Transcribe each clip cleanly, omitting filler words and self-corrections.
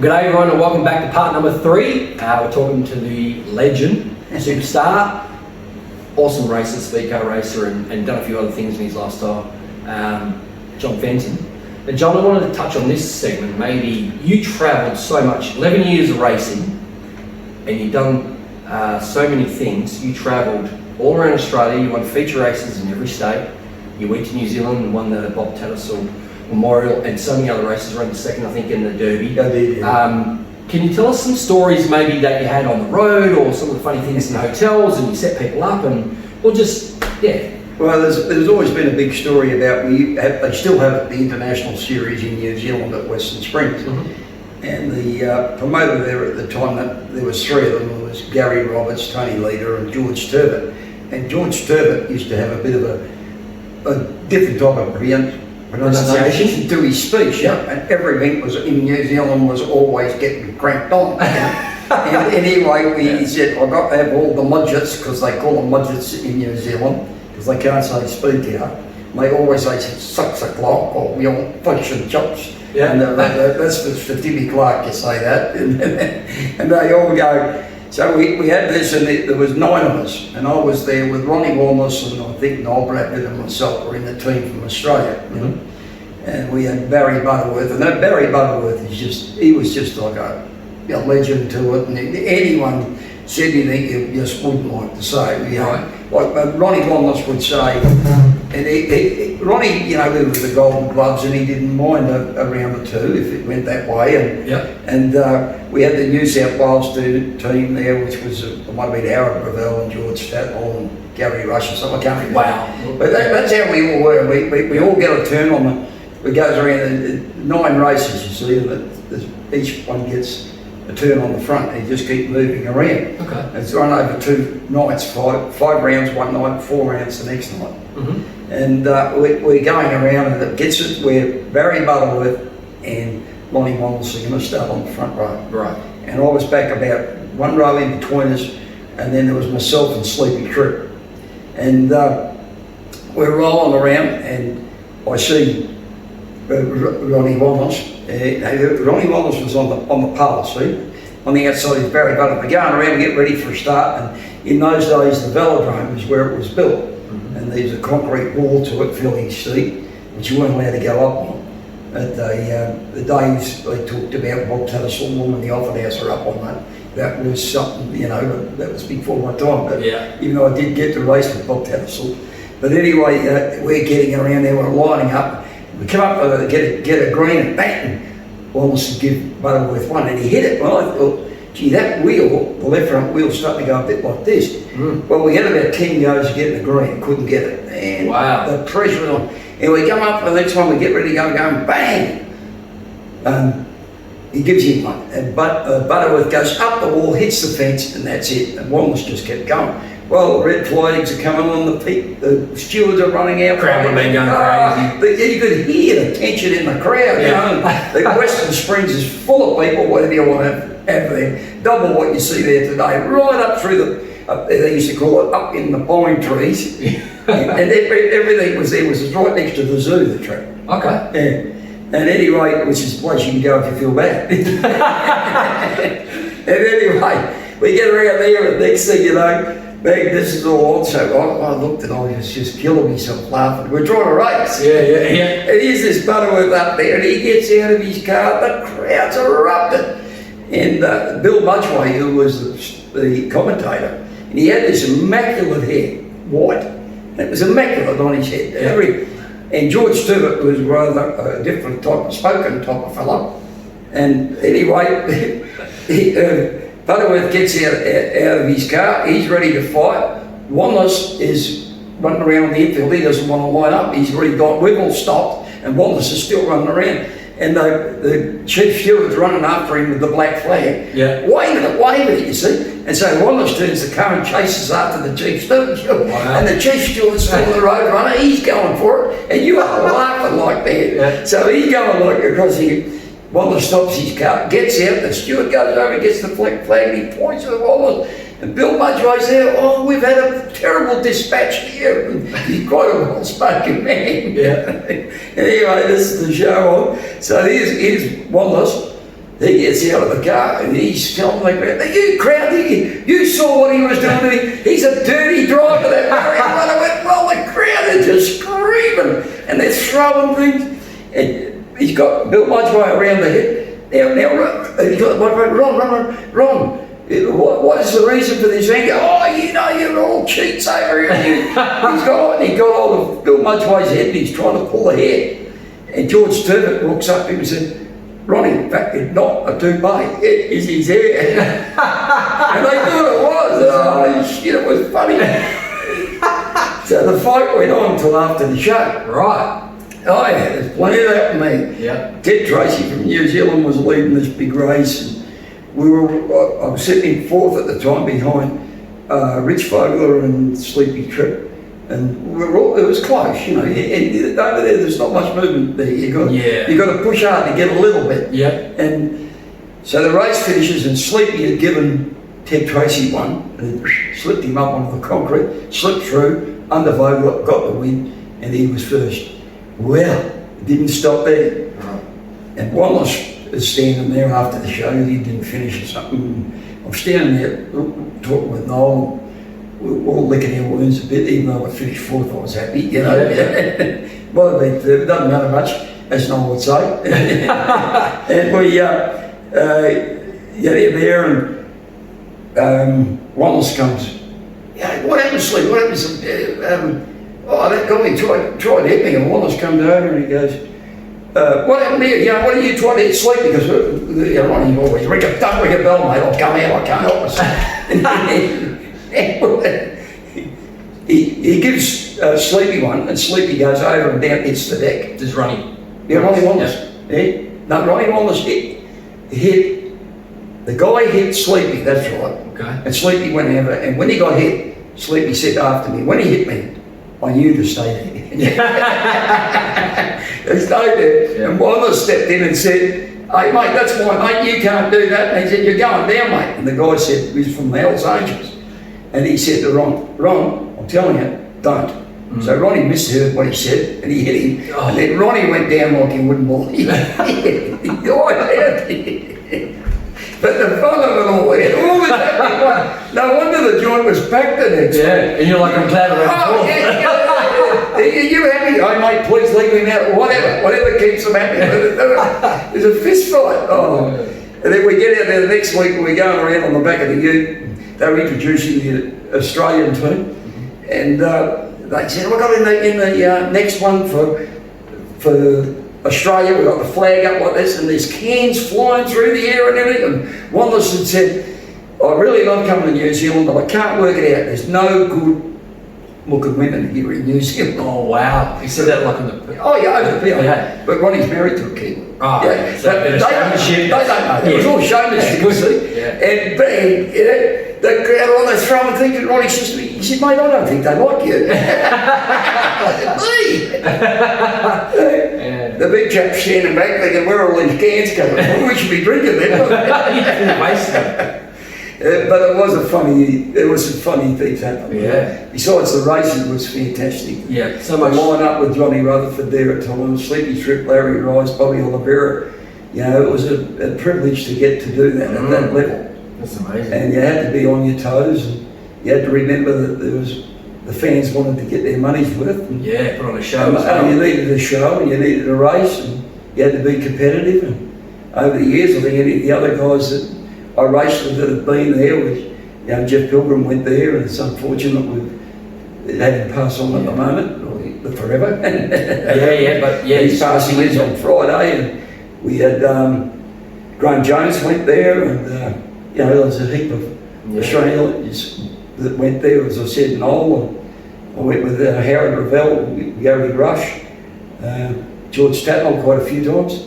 G'day everyone and welcome back to part number 3. We're talking to the legend, superstar, awesome racer, speed car racer and done a few other things in his lifestyle, John Fenton. Now John, I wanted to touch on this segment. Maybe you travelled so much, 11 years of racing, and you've done so many things. You travelled all around Australia, you won feature races in every state, you went to New Zealand and won the Bob Tattersall Memorial and so many other races, running second I think in the Derby. Can you tell us some stories maybe that you had on the road, or some of the funny things in the hotels and you set people up, and or just Well, there's always been a big story about they still have the international series in New Zealand at Western Springs, and the promoter there at the time, there was 3 of them. There was Gary Roberts, Tony Leader and George Turbot, and George Turbot used to have a bit of a different type of pronunciation to his speech, and everything was in New Zealand was always getting cranked on. And anyway, he said, I've got to have all the mudgets, because they call them mudgets in New Zealand, because they can't say speed car. They always say 6 o'clock, or we want fish and chops. And that's for Timmy Clark to say that. And they all go. So we had this, and there was 9 of us, and I was there with Ronnie Wallis and I think Noel Bradford and myself were in the team from Australia. And we had Barry Butterworth, and that Barry Butterworth he was just like a legend to it, and anyone said anything you just wouldn't like to say. Like Ronnie Wallis would say, and Ronnie, there was the Golden Gloves, and he didn't mind a round or 2 if it went that way. And we had the New South Wales team there, which was it might have been Howard Gravel and George Statlaw and Gary Rush and stuff. I can't remember. Wow! But that's how we all were. We all get a turn on the. We goes around 9 races, you see, and each one gets a turn on the front, and you just keep moving around. It's run over 2 nights, 5 rounds one night, 4 rounds the next night. And we're going around, and it gets it where Barry Butterworth and Ronnie Wallace are going to start on the front row. And I was back about 1 row in between us, and then there was myself and Sleepy Crew. And we're rolling around, and I see Ronnie Wallace. Ronnie Wallace was on the pole, see? On the outside is Barry Butterworth. We're going around to get ready for a start, and in those days the velodrome was where it was built. And there's a concrete wall to it, filling seat, which you weren't allowed to go up on. At the days they talked about Bob Tattersall and the Offord House are up on that. That was something, that was before my time. But even though I did get to race with Bob Tattersall. But anyway, we're getting around there, we're lining up. We come up to get a green, and bang! Wallace would give Butterworth one, and he hit it. Well, I thought, gee, that wheel, the left front wheel's starting to go a bit like this. Well, we had about 10 goes to get in the green, couldn't get it. And the pressure was on. And we come up, and the next time we get ready to go, going bang! He gives him one. And Butterworth goes up the wall, hits the fence, and that's it. And Wallace just kept going. Well, the red flags are coming on, the stewards are running out. Crowd would be going crazy. You could hear the tension in the crowd. The Western Springs is full of people, whatever you want to have there. Double what you see there today, right up through they used to call it up in the pine trees. And everything was there, was right next to the zoo, the track. And anyway, which is a place you can go if you feel bad. And anyway, we get around there, and next thing you know, this is all on. So I looked, and I was just killing myself laughing. We're trying to race. And here's this Butterworth up there, and he gets out of his car, the crowd's erupted. And Bill Mudgway, who was the commentator, and he had this immaculate hair, white, and it was immaculate on his head. And George Turbot was rather a different type of spoken type of fellow. And anyway, Butterworth gets out of his car, he's ready to fight. Wallace is running around the infield, he doesn't want to line up, he's already got, we've all stopped, and Wallace is still running around. And the chief steward's running after him with the black flag, waving it, you see. And so Wallace turns the car and chases after the chief steward. And the chief steward's still the road runner, he's going for it, and you are laughing like that. So he's going like across here. Wallace stops his car, gets out, the steward goes over, gets the flag, and he points at Wallace. And Bill Mudgway's there, oh, we've had a terrible dispatch here. And he's quite a well-spoken man. Anyway, this is the show on. So here's Wallace, he gets out of the car and he's telling the crowd, you crowd, you saw what he was doing to me. He's a dirty driver, that Barry. And I went, well, the crowd are just screaming and they're throwing things. And he's got Bill Mudgeway around the head. Now, he's got Ron. What is the reason for this anger? Oh, you know, you're all cheats over here. He got hold of Bill Mudgeway's head and he's trying to pull the hair. And George Turbot walks up to him and said, Ronnie, in fact, it's not a toupee, it is his hair. And they thought it was. Oh, shit, it was funny. So the fight went on until after the show. Right. Oh yeah, there's plenty of that for me. Yeah. Ted Tracy from New Zealand was leading this big race. And I was sitting in fourth at the time behind Rich Fogler and Sleepy Trip. And it was close, you know. And over there's not much movement there. You got to push hard to get a little bit. Yeah. And so the race finishes, and Sleepy had given Ted Tracy one, and slipped him up onto the concrete, slipped through, under Vogel, got the win, and he was first. Well, it didn't stop there. Right. And Wallace is standing there after the show. He didn't finish or something. I'm standing there talking with Noel. We're all licking our wounds a bit, even though I finished fourth, I was happy, you know. Well, it doesn't matter much, as Noel would say. And we get there, and Wallace comes. Yeah, what happened, Sleep? What happened? That guy tried to hit me, and Wallace comes over and he goes, what happened here? You know, what are you trying to hit Sleep? Because Ronnie always, don't ring a bell, mate, I'll come out, I can't help myself. He gives Sleepy one, and Sleepy goes over and down, hits the deck. Does Ronnie? Yeah, Ronnie Wallace. Yeah. No, Ronnie Wallace hit. The guy hit Sleepy, that's right. Okay. And Sleepy went over, and when he got hit, Sleepy said after me, when he hit me, I knew to stay there. He stayed there, and Wallace stepped in and said, hey mate, that's my mate, you can't do that. And he said, you're going down, mate. And the guy said, he's from the Hells Angels. And he said to Ron, I'm telling you, don't. So Ronnie misheard what he said, and he hit him. Oh. And then Ronnie went down like he wouldn't believe. But the fun of it all was happening. No wonder the joint was packed the next week. And you're like, I'm glad I you happy? Oh mate, please leave him out. Whatever keeps them happy. There's a fist fight. Oh. And then we get out there the next week and we're going around on the back of the ute. They were introducing the Australian team, and they said, "We got in the next one for Australia. We got the flag up like this, and there's cans flying through the air and everything." And Wallace had said, "I really love coming to New Zealand, but I can't work it out. There's no good looking women here in New Zealand." Oh wow! He said that like in the. Oh yeah, over the field. Yeah. But Ronnie's married to a Kiwi. Oh, yeah. So they don't know. It was all showmanship, you see. Yeah. And the crowd on there throwing things, and Ronnie says to me, he said, mate, I don't think they like you. The big chap standing back thinking, where are all these cans coming from? We should be drinking them. But it was there was some funny things happening. Yeah. Besides, the racing was fantastic. Yeah, so much. Line up with Johnny Rutherford there at times, Sleepy Trip, Larry Rice, Bobby Oliveira. You know, it was a privilege to get to do that at that level. That's amazing. And you had to be on your toes, and you had to remember that the fans wanted to get their money's worth. And, put on a show. And you needed a show, and you needed a race, and you had to be competitive. And over the years, I think any of the other guys that I raced with that have been there, Jeff Pilgrim went there, and it's unfortunate we've had him pass on at the moment, or forever. He's passing his on Friday, and we had Graham Jones went there, and there was a heap of Australians that went there, as I said, Noel. I went with Howard Revell, Gary Rush, George Tatnell quite a few times,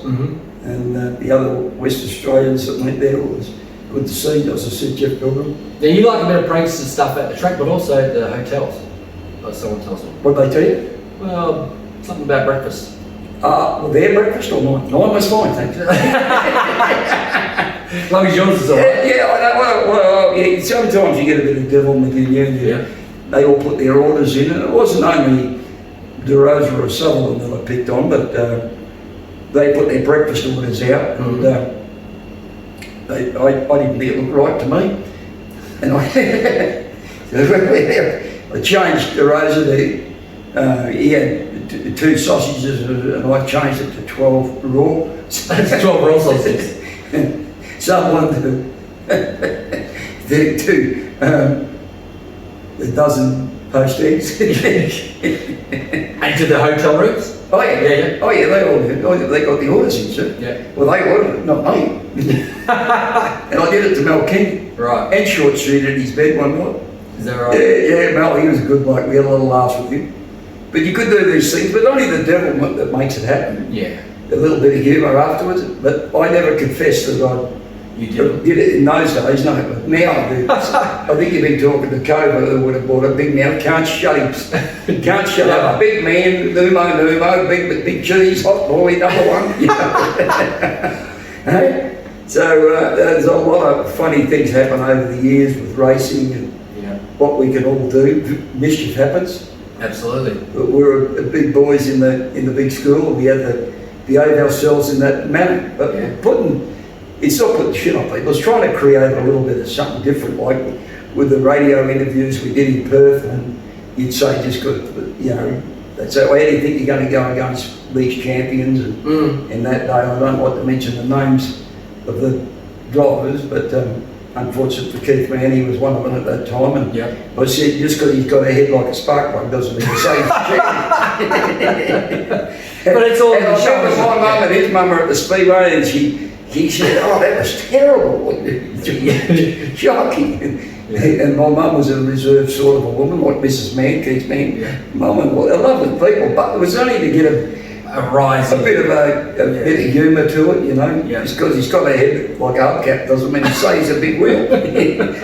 and the other West Australians that went there. It was good to see, as I said, Jeff Pilgrim. Yeah, you like a bit of pranks and stuff at the track, but also at the hotels, like someone tells me. What did they tell you? Well, something about breakfast. Well, their breakfast or mine? Mine was fine, thanks. As long as yours is all right. Yeah, I know. Well, sometimes you get a bit of devil within you. They all put their orders in, and it wasn't only DeRosa or Sutherland that I picked on, but they put their breakfast orders out, and I didn't think it looked right to me. And I changed the rosa to, he had 2 sausages and I changed it to 12 raw. That's 12 raw sausages. Someone to a dozen poached eggs. And to the hotel rooms? Oh yeah, oh yeah, they got the orders in, sir. Yeah. Well, they ordered it, not me. And I did it to Mel King. Right. And short street at his bed one night. Is that right? Yeah, Mel, he was a good bloke. We had a little laughs with him. But you could do these things, but only the devil that makes it happen. Yeah. A little bit of humour afterwards, but I never confessed that I did it in those days, no. But now I do. I think you've been talking to Cobra who would have bought a big mouth, can't shut him. Can't shut up. Big man, Numo, big cheese, hot boy, number 1. You know? Hey? So there's a lot of funny things happen over the years with racing and what we can all do. Mischief happens. Absolutely. But we're big boys in the big school. We had to behave ourselves in that manner. But it's not putting shit on people. It's trying to create a little bit of something different, like with the radio interviews we did in Perth, and you'd say just good, you know, that's how do you think you're going to go against these champions? And that day, I don't like to mention the names of the drivers, but unfortunately for Keith Mann, he was one of them at that time. And I said, just because he's got a head like a spark plug doesn't mean to say he's a champion. But it's all. And I remember my mum and his mum were at the speedway, and he said, "Oh, that was terrible, shocking." And my mum was a reserved sort of a woman, like Mrs. Mann, Keith Mann. Mum and they're lovely people, but it was only to get a rise, a bit of humour to it, you know. Just because he's got a head like a hubcap doesn't mean to say he's a big wheel.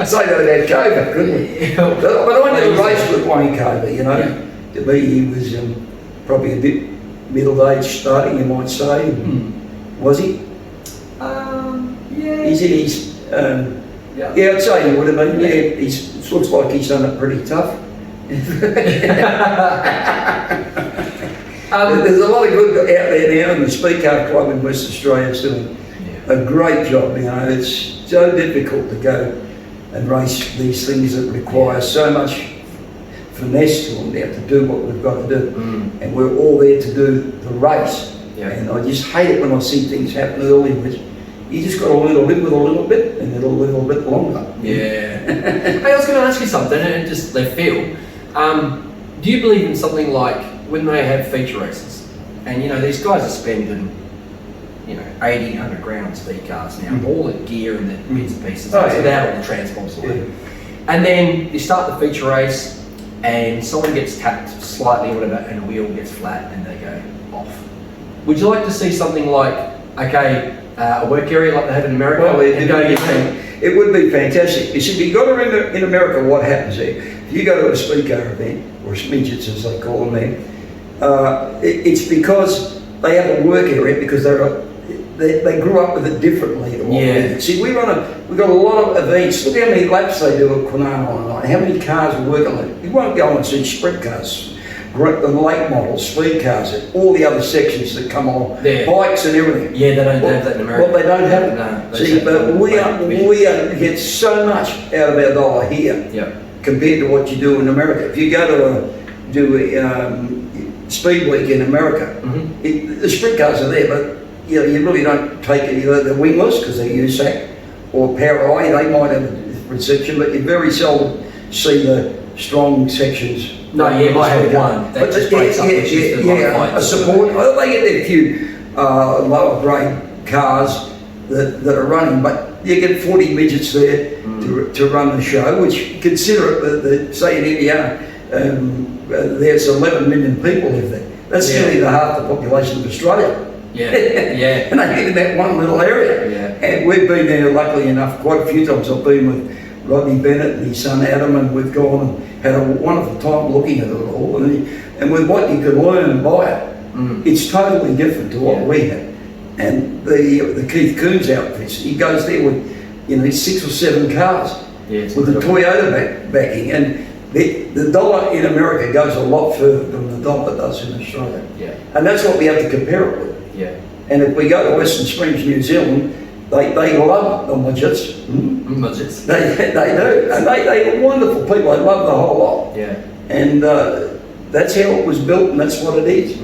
Say that about Cobra, couldn't we? But I never raced with Wayne Cobra, you know. To me, he was probably a bit middle-aged starting, you might say. Was he? He's in his, I'd say he would have been. Yeah, it looks like he's done it pretty tough. There's a lot of good out there now, and the Speed Car Club in West Australia is doing a great job. You know, it's so difficult to go and race these things that require so much finesse to them now to do what we've got to do, and we're all there to do the race. And I just hate it when I see things happen early, which you just got to learn to live with a little bit, and it'll live a little bit longer. Hey, I was going to ask you something, and just left field. Do you believe in something like when they have feature races, and you know these guys are spending, you know, 80, 100 grand on speed cars now, all the gear and the bits and pieces, without all the transports away. And then you start the feature race, and someone gets tapped slightly, whatever, and the wheel gets flat, and they go off. Would you like to see something like, a work area like they have in America? Well, it would be fantastic. You see, you got to remember in America what happens there. If you go to a speed car event, or smidgets as they call them there, it's because they have a work area because they grew up with it differently. See, we got a lot of events. Look how many laps they do at Kwinana on a night. How many cars work on it? You won't go and see sprint cars, the late models, speed cars, all the other sections that come along, bikes and everything. Yeah, they don't have that in America. Well, they don't have it. No, see, but we get so much out of our dollar here compared to what you do in America. If you go to do a speed week in America, the sprint cars are there, but you really don't take it. Either the wingless because they're USAC or Power I, they might have a different section, but you very seldom see the strong sections. No, you might have one that just breaks up, which is the a support. Well, they get a few lower grade cars that are running, but you get 40 midgets there to run the show, which consider it, say in India, there's 11 million people live there. That's nearly the half the population of Australia. And they live in that one little area. And we've been there, luckily enough, quite a few times. I've been with Rodney Bennett and his son Adam, and we've gone and had a wonderful time looking at it all. And with what you can learn by it, it's totally different to what we have. And the Keith Coons outfits, he goes there with 6 or 7 cars with the Toyota backing. And the dollar in America goes a lot further than the dollar does in Australia. And that's what we have to compare it with. And if we go to Western Springs, New Zealand, They love the midgets. Midgets. They do, and they're wonderful people. They love the whole lot. Yeah. And that's how it was built, and that's what it is.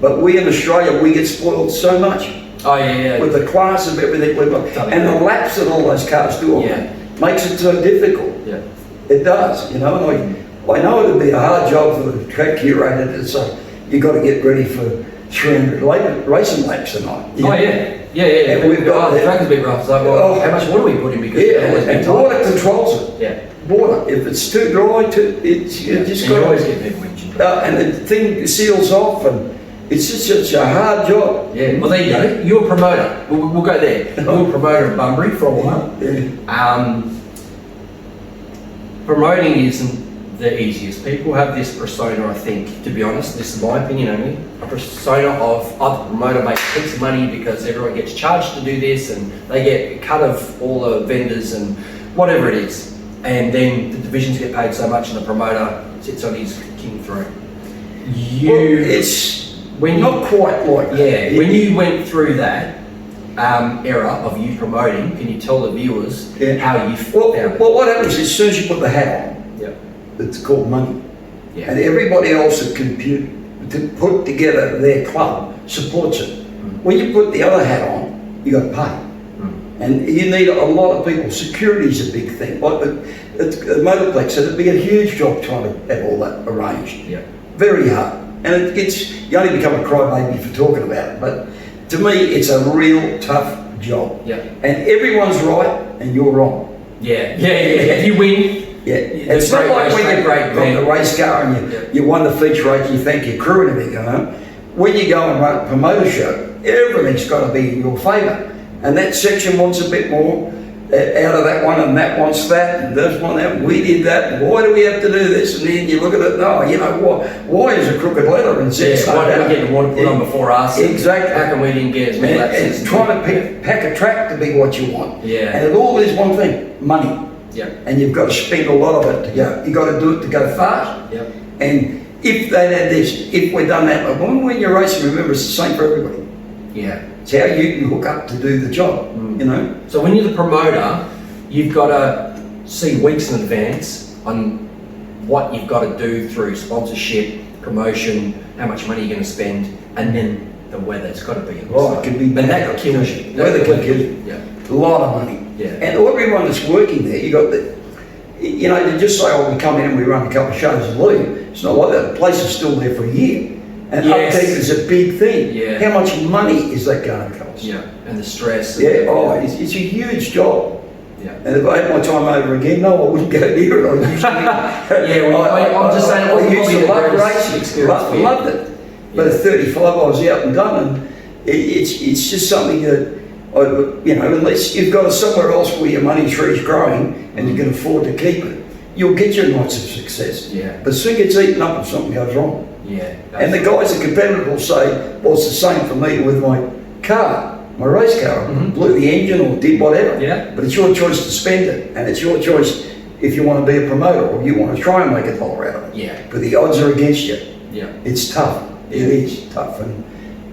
But we in Australia, we get spoiled so much. Oh yeah. With the class of everything we've got, and the laps that all those cars do on it makes it so difficult. Yeah. It does, you know. And I know it'd be a hard job for the track curator to say you've got to get ready for 300 racing laps tonight. Oh yeah. And we've got the track is a bit rough. So well, how much water we put in because and water controls it. Yeah. Water. If it's too dry, you just got to always get people whinging. And the thing seals off, and it's just such a hard job. Yeah. Well, there you go. You're a promoter. We'll go there. You're a promoter of Bunbury for a while. Yeah. Promoting isn't the easiest. People have this persona, I think, to be honest, this is my opinion only, a persona of, the promoter makes heaps of money because everyone gets charged to do this and they get a cut of all the vendors and whatever it is. And then the divisions get paid so much and the promoter sits on his king throne. It's not quite like that. Yeah, when you went through that era of you promoting, can you tell the viewers how you felt? Well, what happens is as soon as you put the hat on, it's called money. Yeah. And everybody else that can put together their club supports it. When you put the other hat on, you got to pay. And you need a lot of people. Security's a big thing. Like the Motorplex, it'd be a huge job trying to have all that arranged. Yeah. Very hard. And you only become a crybaby for talking about it. But to me, it's a real tough job. Yeah. And everyone's right and you're wrong. Yeah. If you win, it's not like when you got the race car and you won the feature race, you thank your crew and everything, you know. When you go and run a promoter show, everything's got to be in your favour. And that section wants a bit more out of that one, and that wants that, and this one, that, we did that, and why do we have to do this? And then you look at it, you know, why is a crooked letter and says why did we get the water put on before us? Exactly. How come we didn't get as many laps? And trying to pack a track to be what you want. Yeah. And it all is one thing, money. Yeah. And you've got to spend a lot of it to go. You've got to do it to go fast. Yep. And if they had this, if we'd done that, when you're racing, remember it's the same for everybody. Yeah. It's how you can hook up to do the job, you know. So when you're the promoter, you've got to see weeks in advance on what you've got to do through sponsorship, promotion, how much money you're going to spend, and then the weather. It's got to be. Right, it can be. But that kills you. Weather can kill you. Yeah. A lot of money. Yeah. And everyone that's working there, you got the, you know, they just say, oh, we come in and we run a couple of shows and leave. It's not like that. The place is still there for a year. And upkeep is a big thing. Yeah. How much money is that going to cost? Yeah. And the stress. It's a huge job. Yeah. And if I had my time over again, no, I wouldn't go near it. I usually, I'm just saying, I used to love racing. Loved it. But at 35, I was out and done, and it's just something that, you know, unless you've got somewhere else where your money tree's growing and you can afford to keep it, you'll get your nights of success. Yeah. But soon gets eaten up if something goes wrong. Yeah. And the guys, the competitor will say, well, it's the same for me with my car, my race car. Blew the engine or did whatever. Yeah. But it's your choice to spend it, and it's your choice if you want to be a promoter or you want to try and make a dollar out of it. Yeah. But the odds are against you. Yeah. It's tough. It is tough, and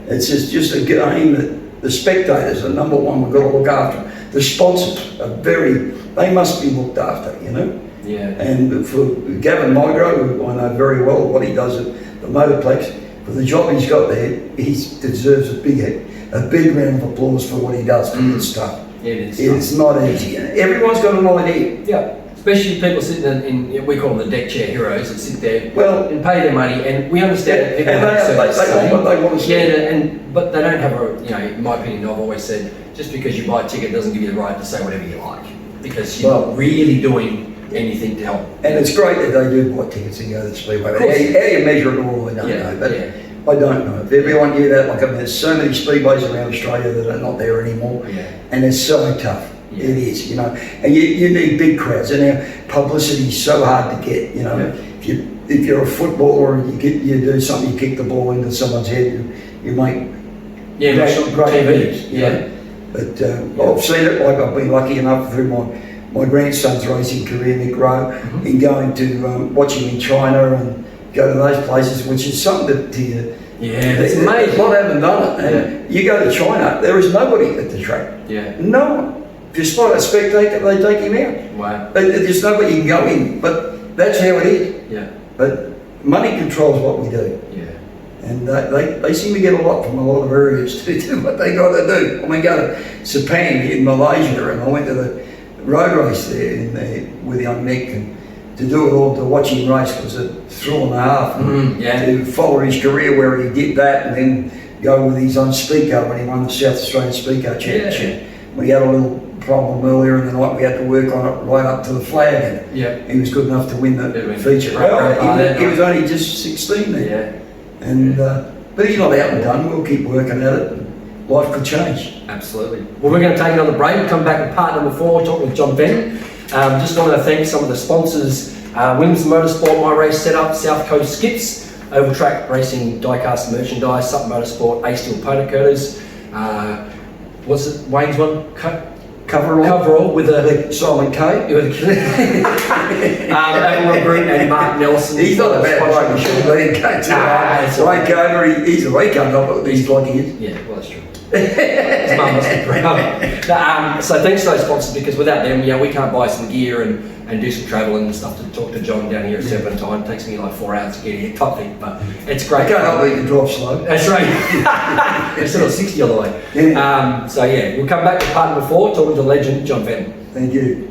it's just a game that the spectators are number one. We've got to look after. The sponsors are they must be looked after, you know. Yeah. And for Gavin Migro, who I know very well what he does at the Motorplex, for the job he's got there, he deserves a big round of applause for what he does. It's tough. It is. It's not easy. Everyone's got an idea. Yeah. Especially people sitting in we call them the deck chair heroes that sit there and pay their money, and we understand that people they want what they want to see. But they don't have in my opinion, I've always said, just because you buy a ticket doesn't give you the right to say whatever you like, because you're not really doing anything to help. And it's great that they do buy tickets and go to the Speedway. How you measure it all, I don't know. But I don't know. If everyone knew that, there's so many Speedways around Australia that are not there anymore, and it's so tough. Yeah. It is, you know, and you need big crowds, and now publicity is so hard to get, you know. If you're a footballer and you do something, you kick the ball into someone's head, you make great videos. But I've seen it. Like I've been lucky enough through my grandson's racing career, Nick Rowe, in going to watch him in China and go to those places, which is something that Yeah, that's amazing. A lot haven't done it. And you go to China, there is nobody at the track. Yeah. No one. If you spot a spectator, they take him out. Wow. There's nobody you can go in, but that's how it is. Yeah. But money controls what we do. Yeah. And they seem to get a lot from a lot of areas to do what they got to do. I mean, go to Sepang in Malaysia, and I went to the road race there with young Nick, and to do it all, to watch him race was a thrill and a half. To follow his career where he did that, and then go with his own speaker when he won the South Australian Speaker Championship. When he had a little problem earlier in the night, we had to work on it right up to the flag, and he was good enough to win the feature. He was only just 16 then. Yeah. And but he's not out and done. We'll keep working at it. And life could change. Absolutely. Well, we're going to take another break. Come back with part number 4, talking with John Fenton. Just wanted to thank some of the sponsors: Wims Motorsport, My Race Setup, South Coast Skips, Oval Track Racing, Diecast Merchandise, Sup Motorsport, A Steel Potacoaters. What's it? Wayne's one. Coverall with a Silent K. Everyone Group and Mark Nelson. He's not a bad bloke. He shouldn't let him go. Wayne Cover, he's a weak up, but he's like he is. Yeah, well, that's true. His mum must be proud. So thanks to those sponsors, because without them, we can't buy some gear and do some travelling and stuff to talk to John down here at Serpentine. It takes me like 4 hours to get here, top thing, but it's great. I can't help you to drive slow. That's right. It's sort of 60 on the way. So we'll come back to part number 4, talking to Legend John Fenton. Thank you.